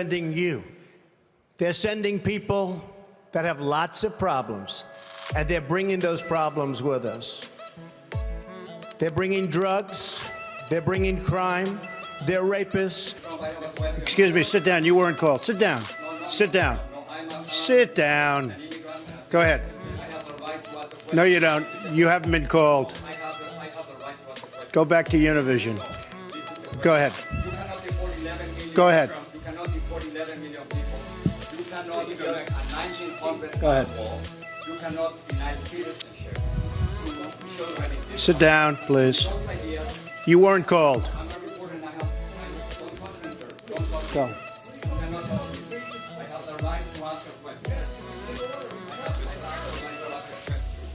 Sending you. They're sending people that have lots of problems, and they're bringing those problems with us. They're bringing drugs. They're bringing crime. They're rapists. Excuse me, sit down. You weren't called. Sit down. Sit down. Sit down. Go ahead. No, you don't. You haven't been called. Go back to Univision. Go ahead. Go ahead. Go ahead. Sit down, please. You weren't called. Go.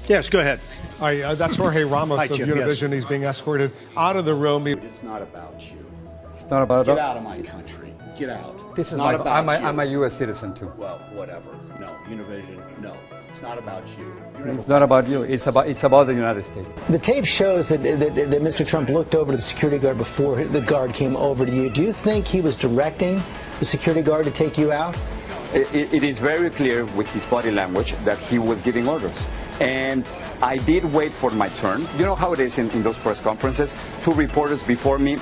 Yes, go ahead. Hi, that's Jorge Ramos of Jim, Univision. yes. He's being escorted out of the room. It's not about you. It's not about. Get out of my country. Get out. This is not my. about you. I'm a U.S. citizen too. Well, whatever. No, Univision. No, it's not about you. It's not about you. It's about the United States. The tape shows that Mr. Trump looked over to the security guard before the guard came over to you. Do you think he was directing the security guard to take you out? It is very clear with his body language that he was giving orders. And I did wait for my turn. You know how it is in those press conferences. Two reporters before me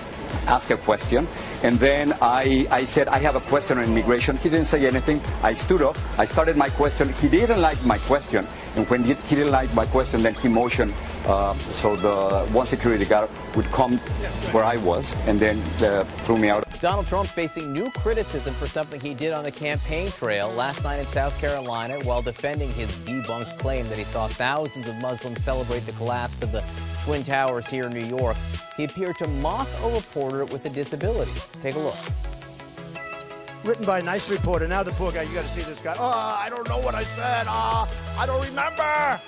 asked a question. And then I said, I have a question on immigration. He didn't say anything. I stood up. I started my question. He didn't like my question. And when he didn't like my question, then he motioned so the one security guard would come where I was and then threw me out. Donald Trump facing new criticism for something he did on the campaign trail last night in South Carolina while defending his debunked claim that he saw thousands of Muslims celebrate the collapse of the Twin Towers here in New York. He appeared to mock a reporter with a disability. Take a look. Written by a nice reporter. Now the poor guy, you got to see this guy. Oh, I don't know what I said. I don't remember.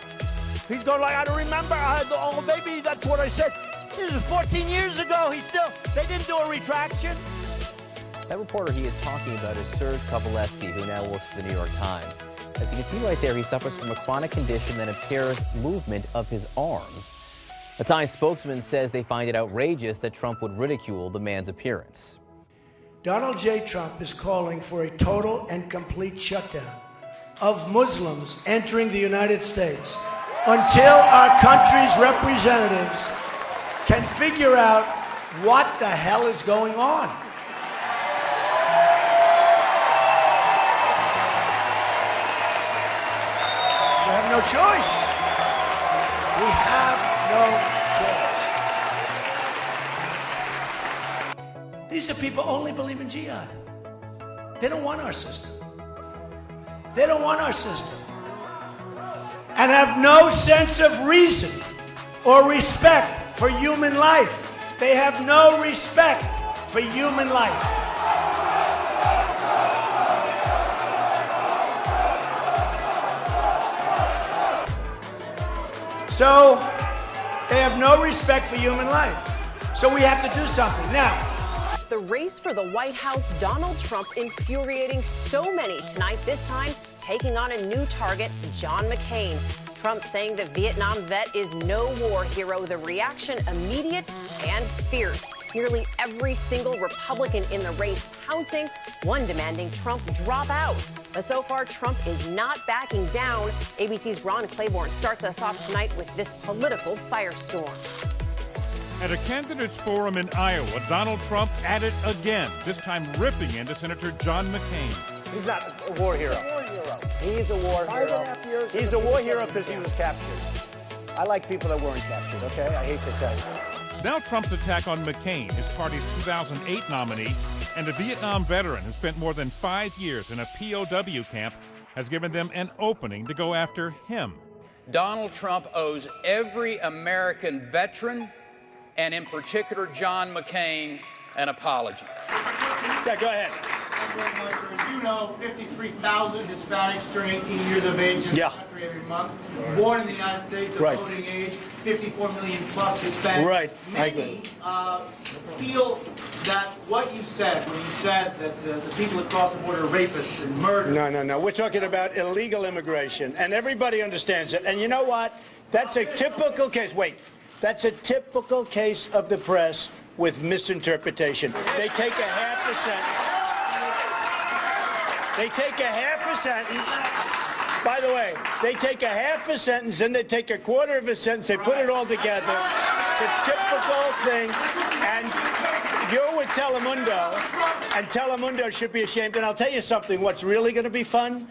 He's going like, I don't remember. Oh, maybe that's what I said. This is 14 years ago. They didn't do a retraction. That reporter he is talking about is Serge Kovaleski, who now works for the New York Times. As you can see right there, he suffers from a chronic condition that impairs movement of his arms. A Times spokesman says they find it outrageous that Trump would ridicule the man's appearance. Donald J. Trump is calling for a total and complete shutdown of Muslims entering the United States until our country's representatives can figure out what the hell is going on. We have no choice. We have no choice. These are people who only believe in jihad. They don't want our system. They don't want our system. And have no sense of reason or respect for human life. They have no respect for human life. So they have no respect for human life. So we have to do something. Now, the race for the White House, Donald Trump infuriating so many tonight, this time taking on a new target, John McCain. Trump saying the Vietnam vet is no war hero. The reaction immediate and fierce. Nearly every single Republican in the race pouncing, one demanding Trump drop out. But so far, Trump is not backing down. ABC's Ron Claiborne starts us off tonight with this political firestorm. At a candidates forum in Iowa, Donald Trump at it again, this time ripping into Senator John McCain. He's not a war hero. He's a war hero. He's a war hero because he was captured. I like people that weren't captured, okay? I hate to tell you. Now Trump's attack on McCain, his party's 2008 nominee, and a Vietnam veteran who spent more than 5 years in a POW camp, has given them an opening to go after him. Donald Trump owes every American veteran, and in particular John McCain, an apology. yeah, go ahead. As you know, 53,000 Hispanics turn 18 years of age in Yeah. the country every month. Born in the United States, of Right. voting age, 54 million plus Hispanics. Right. I Many feel that what you said when you said that the people across the border are rapists and murderers. No. We're talking about illegal immigration, and everybody understands it. And you know what? That's a typical case. Wait. That's a typical case of the press with misinterpretation. They take a 0.5%. They take a half a sentence. By the way, they take a half a sentence, and they take a quarter of a sentence. They put it all together. It's a typical thing. And you're with Telemundo, and Telemundo should be ashamed. And I'll tell you something. What's really going to be fun?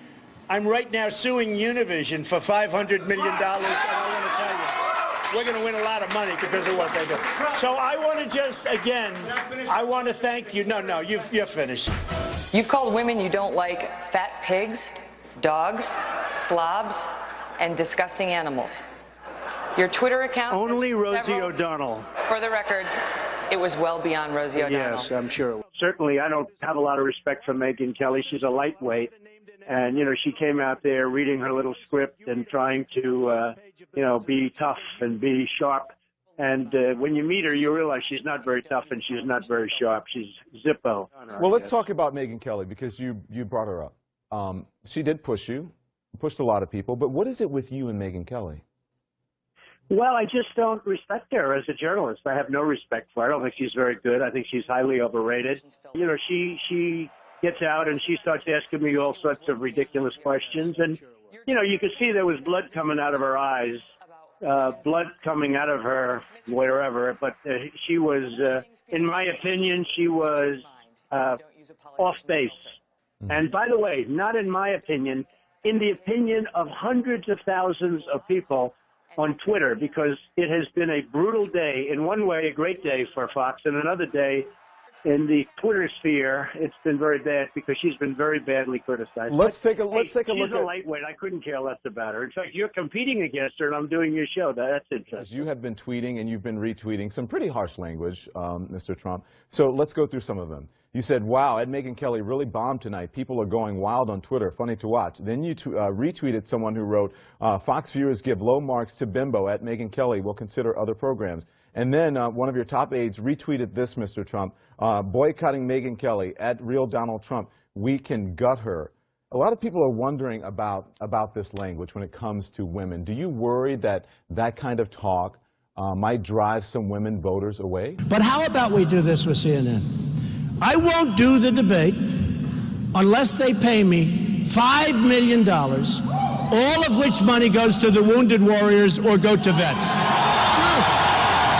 I'm right now suing Univision for $500 million, and I want to tell you, we're going to win a lot of money because of what they do. So I want to just, again, I want to thank you. No, you're finished. You've called women you don't like fat pigs, dogs, slobs, and disgusting animals. Your Twitter account... Only Rosie several... O'Donnell. For the record, it was well beyond Rosie O'Donnell. Yes, I'm sure. Certainly, I don't have a lot of respect for Megyn Kelly. She's a lightweight. And, she came out there reading her little script and trying to, be tough and be sharp. And when you meet her, you realize she's not very tough and she's not very sharp. She's Zippo. Well, let's talk about Megyn Kelly because you brought her up. She did push you, pushed a lot of people. But what is it with you and Megyn Kelly? Well, I just don't respect her as a journalist. I have no respect for her. I don't think she's very good. I think she's highly overrated. She gets out and she starts asking me all sorts of ridiculous questions. And, you could see there was blood coming out of her eyes, blood coming out of her wherever. But she was, in my opinion, she was off base. And by the way, not in my opinion, in the opinion of hundreds of thousands of people on Twitter, because it has been a brutal day. In one way, a great day for Fox, and another day in the Twitter sphere, it's been very bad because she's been very badly criticized. Let's take a look. She's a lightweight. I couldn't care less about her. In fact, you're competing against her, and I'm doing your show. That's interesting. You have been tweeting and you've been retweeting some pretty harsh language, Mr. Trump. So let's go through some of them. You said, wow, Ed Megyn Kelly really bombed tonight. People are going wild on Twitter. Funny to watch. Then you retweeted someone who wrote, Fox viewers give low marks to Bimbo at Megyn Kelly. Will consider other programs. And then one of your top aides retweeted this, Mr. Trump, boycotting Megyn Kelly at Real Donald Trump. We can gut her. A lot of people are wondering about this language when it comes to women. Do you worry that that kind of talk might drive some women voters away? But how about we do this with CNN? I won't do the debate unless they pay me $5 million, all of which money goes to the wounded warriors or go to vets.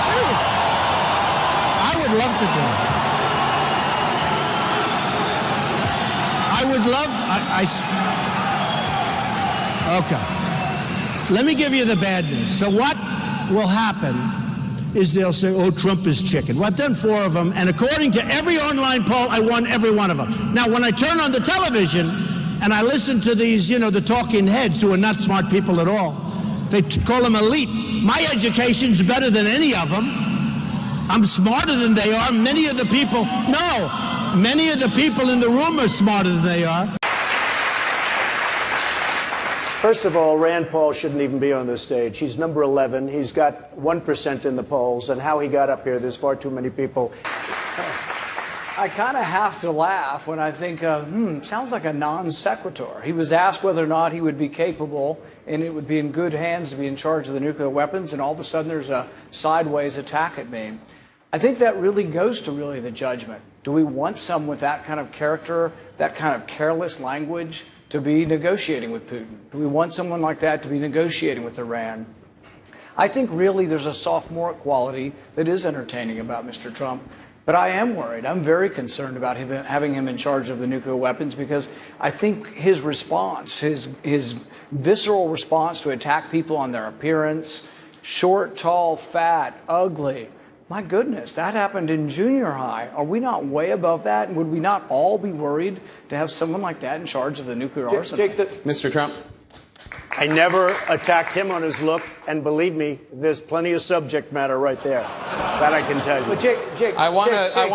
Seriously. I would love to do it. I would love... Okay. Let me give you the bad news. So what will happen is they'll say, oh, Trump is chicken. Well, I've done 4 of them, and according to every online poll, I won every one of them. Now, when I turn on the television and I listen to these, the talking heads who are not smart people at all, they call them elite. My education's better than any of them. I'm smarter than they are. Many of the people in the room are smarter than they are. First of all, Rand Paul shouldn't even be on this stage. He's number 11. He's got 1% in the polls, and how he got up here, there's far too many people. I kind of have to laugh when I think, sounds like a non sequitur. He was asked whether or not he would be capable and it would be in good hands to be in charge of the nuclear weapons, and all of a sudden there's a sideways attack at me. I think that really goes to the judgment. Do we want someone with that kind of character, that kind of careless language, to be negotiating with Putin? Do we want someone like that to be negotiating with Iran? I think really there's a sophomore quality that is entertaining about Mr. Trump, but I am worried. I'm very concerned about having him in charge of the nuclear weapons, because I think his response, his visceral response to attack people on their appearance, short, tall, fat, ugly, my goodness, that happened in junior high. Are we not way above that? And would we not all be worried to have someone like that in charge of the nuclear arsenal? Mr. Trump. I never attacked him on his look, and believe me, there's plenty of subject matter right there. That I can tell you. But Jake, I want to